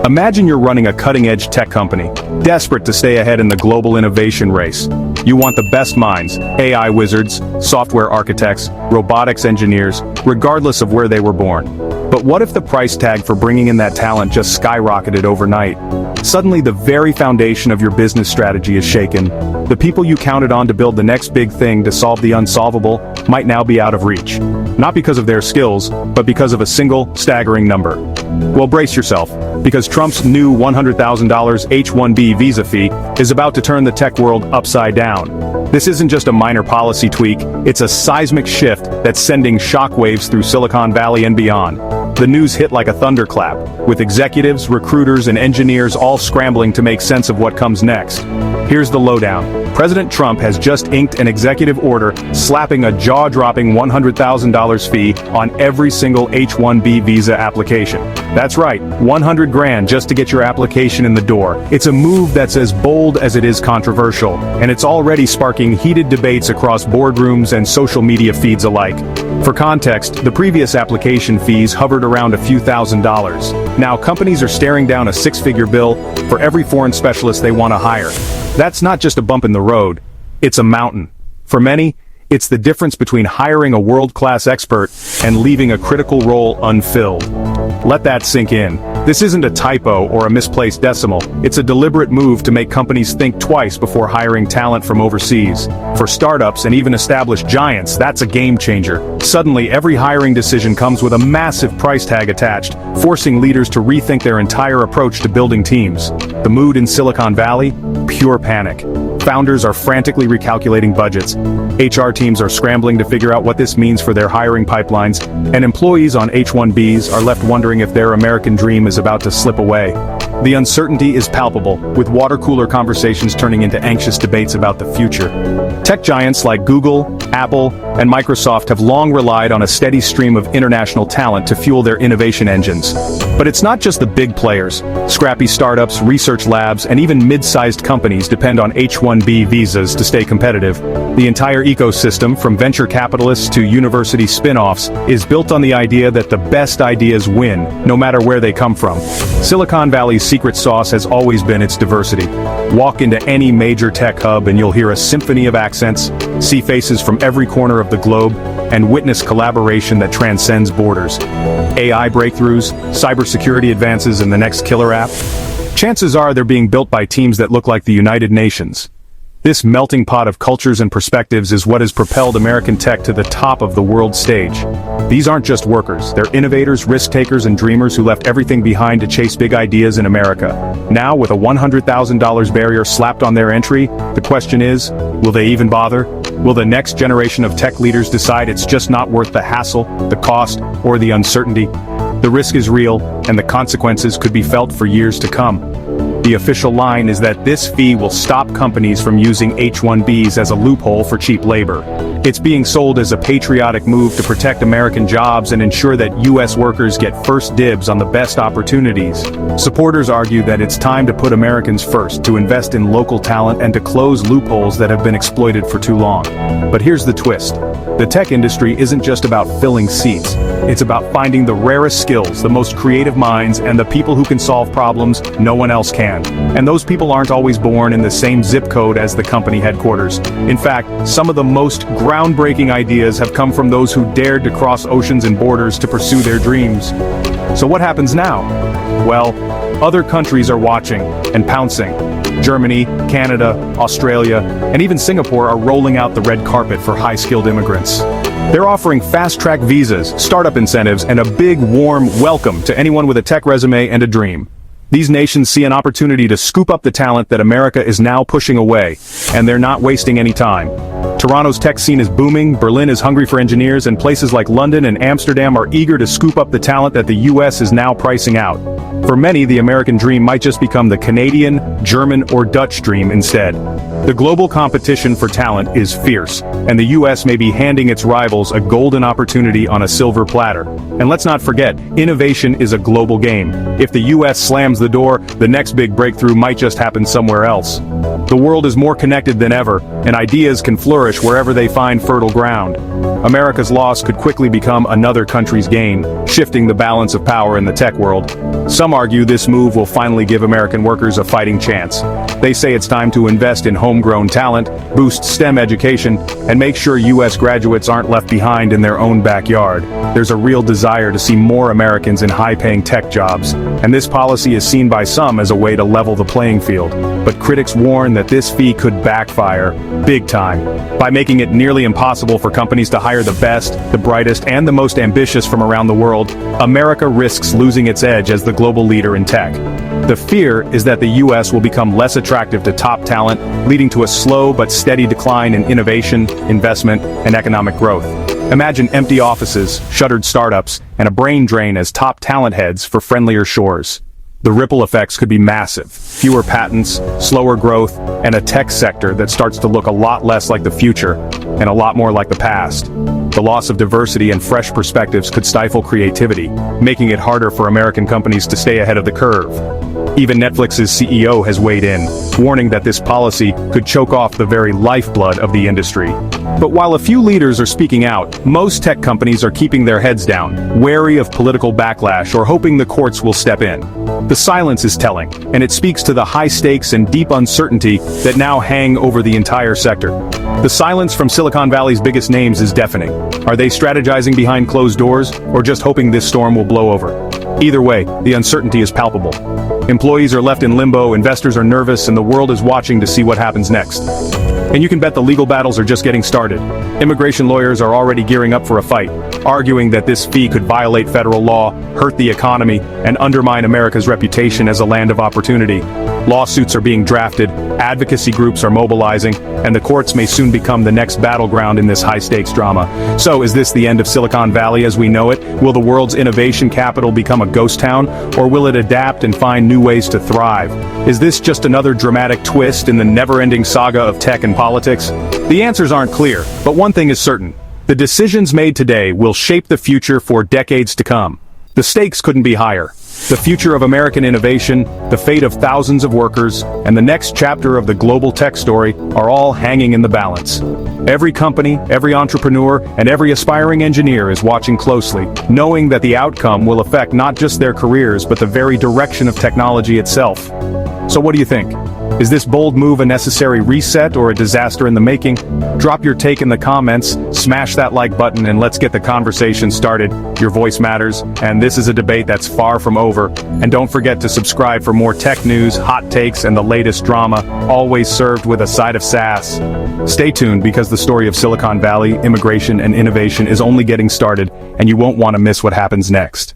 Imagine you're running a cutting-edge tech company, desperate to stay ahead in the global innovation race. You want the best minds, AI wizards, software architects, robotics engineers, regardless of where they were born. But what if the price tag for bringing in that talent just skyrocketed overnight? Suddenly the very foundation of your business strategy is shaken. The people you counted on to build the next big thing to solve the unsolvable might now be out of reach. Not because of their skills, but because of a single, staggering number. Well, brace yourself, because Trump's new $100,000 H-1B visa fee is about to turn the tech world upside down. This isn't just a minor policy tweak, it's a seismic shift that's sending shockwaves through Silicon Valley and beyond. The news hit like a thunderclap, with executives, recruiters, and engineers all scrambling to make sense of what comes next. Here's the lowdown. President Trump has just inked an executive order slapping a jaw-dropping $100,000 fee on every single H-1B visa application. That's right, 100 grand just to get your application in the door. It's a move that's as bold as it is controversial, and it's already sparking heated debates across boardrooms and social media feeds alike. For context, the previous application fees hovered around a few $1,000s. Now companies are staring down a six-figure bill for every foreign specialist they want to hire. That's not just a bump in the road, it's a mountain. For many, it's the difference between hiring a world-class expert and leaving a critical role unfilled. Let that sink in. This isn't a typo or a misplaced decimal, it's a deliberate move to make companies think twice before hiring talent from overseas. For startups and even established giants, that's a game changer. Suddenly, every hiring decision comes with a massive price tag attached, forcing leaders to rethink their entire approach to building teams. The mood in Silicon Valley? Pure panic. Founders are frantically recalculating budgets, HR teams are scrambling to figure out what this means for their hiring pipelines, and employees on H-1Bs are left wondering if their American dream is about to slip away. The uncertainty is palpable, with water cooler conversations turning into anxious debates about the future. Tech giants like Google, Apple, and Microsoft have long relied on a steady stream of international talent to fuel their innovation engines. But it's not just the big players. Scrappy startups, research labs, and even mid-sized companies depend on H-1B visas to stay competitive. The entire ecosystem, from venture capitalists to university spin-offs, is built on the idea that the best ideas win, no matter where they come from. Silicon Valley's secret sauce has always been its diversity. Walk into any major tech hub and you'll hear a symphony of accents, see faces from every corner of the globe, and witness collaboration that transcends borders. AI breakthroughs, cybersecurity advances, and the next killer app? Chances are they're being built by teams that look like the United Nations. This melting pot of cultures and perspectives is what has propelled American tech to the top of the world stage. These aren't just workers, they're innovators, risk-takers, and dreamers who left everything behind to chase big ideas in America. Now, with a $100,000 barrier slapped on their entry, the question is, will they even bother? Will the next generation of tech leaders decide it's just not worth the hassle, the cost, or the uncertainty? The risk is real, and the consequences could be felt for years to come. The official line is that this fee will stop companies from using H-1Bs as a loophole for cheap labor. It's being sold as a patriotic move to protect American jobs and ensure that U.S. workers get first dibs on the best opportunities. Supporters argue that it's time to put Americans first, to invest in local talent and to close loopholes that have been exploited for too long. But here's the twist. The tech industry isn't just about filling seats. It's about finding the rarest skills, the most creative minds, and the people who can solve problems no one else can. And those people aren't always born in the same zip code as the company headquarters. In fact, some of the most groundbreaking ideas have come from those who dared to cross oceans and borders to pursue their dreams. So what happens now? Well, other countries are watching and pouncing. Germany, Canada, Australia, and even Singapore are rolling out the red carpet for high-skilled immigrants. They're offering fast-track visas, startup incentives, and a big, warm welcome to anyone with a tech resume and a dream. These nations see an opportunity to scoop up the talent that America is now pushing away, and they're not wasting any time. Toronto's tech scene is booming, Berlin is hungry for engineers, and places like London and Amsterdam are eager to scoop up the talent that the US is now pricing out. For many, the American dream might just become the Canadian, German, or Dutch dream instead. The global competition for talent is fierce, and the US may be handing its rivals a golden opportunity on a silver platter. And let's not forget, innovation is a global game. If the US slams the door, the next big breakthrough might just happen somewhere else. The world is more connected than ever, and ideas can flourish wherever they find fertile ground. America's loss could quickly become another country's gain, shifting the balance of power in the tech world. Some argue this move will finally give American workers a fighting chance. They say it's time to invest in homegrown talent, boost STEM education, and make sure U.S. graduates aren't left behind in their own backyard. There's a real desire to see more Americans in high-paying tech jobs, and this policy is seen by some as a way to level the playing field. But critics warn that this fee could backfire big time by making it nearly impossible for companies to hire the best, the brightest, and the most ambitious from around the world. America risks losing its edge as the global leader in tech. The fear is that the U.S. will become less attractive to top talent, leading to a slow but steady decline in innovation, investment, and economic growth. Imagine empty offices, shuttered startups, and a brain drain as top talent heads for friendlier shores. The ripple effects could be massive. Fewer patents, slower growth, and a tech sector that starts to look a lot less like the future and a lot more like the past. The loss of diversity and fresh perspectives could stifle creativity, making it harder for American companies to stay ahead of the curve. Even Netflix's CEO has weighed in, warning that this policy could choke off the very lifeblood of the industry. But while a few leaders are speaking out, most tech companies are keeping their heads down, wary of political backlash or hoping the courts will step in. The silence is telling, and it speaks to the high stakes and deep uncertainty that now hang over the entire sector. The silence from Silicon Valley's biggest names is deafening. Are they strategizing behind closed doors, or just hoping this storm will blow over? Either way, the uncertainty is palpable. Employees are left in limbo, investors are nervous, and the world is watching to see what happens next. And you can bet the legal battles are just getting started. Immigration lawyers are already gearing up for a fight, arguing that this fee could violate federal law, hurt the economy, and undermine America's reputation as a land of opportunity. Lawsuits are being drafted, advocacy groups are mobilizing, and the courts may soon become the next battleground in this high-stakes drama. So, is this the end of Silicon Valley as we know it? Will the world's innovation capital become a ghost town, or will it adapt and find new ways to thrive? Is this just another dramatic twist in the never-ending saga of tech and politics? The answers aren't clear, but one thing is certain. The decisions made today will shape the future for decades to come. The stakes couldn't be higher. The future of American innovation, the fate of thousands of workers, and the next chapter of the global tech story are all hanging in the balance. Every company, every entrepreneur, and every aspiring engineer is watching closely, knowing that the outcome will affect not just their careers but the very direction of technology itself. So what do you think? Is this bold move a necessary reset or a disaster in the making? Drop your take in the comments, smash that like button, and let's get the conversation started. Your voice matters, and this is a debate that's far from over. And don't forget to subscribe for more tech news, hot takes, and the latest drama, always served with a side of sass. Stay tuned because the story of Silicon Valley, immigration, and innovation is only getting started, and you won't want to miss what happens next.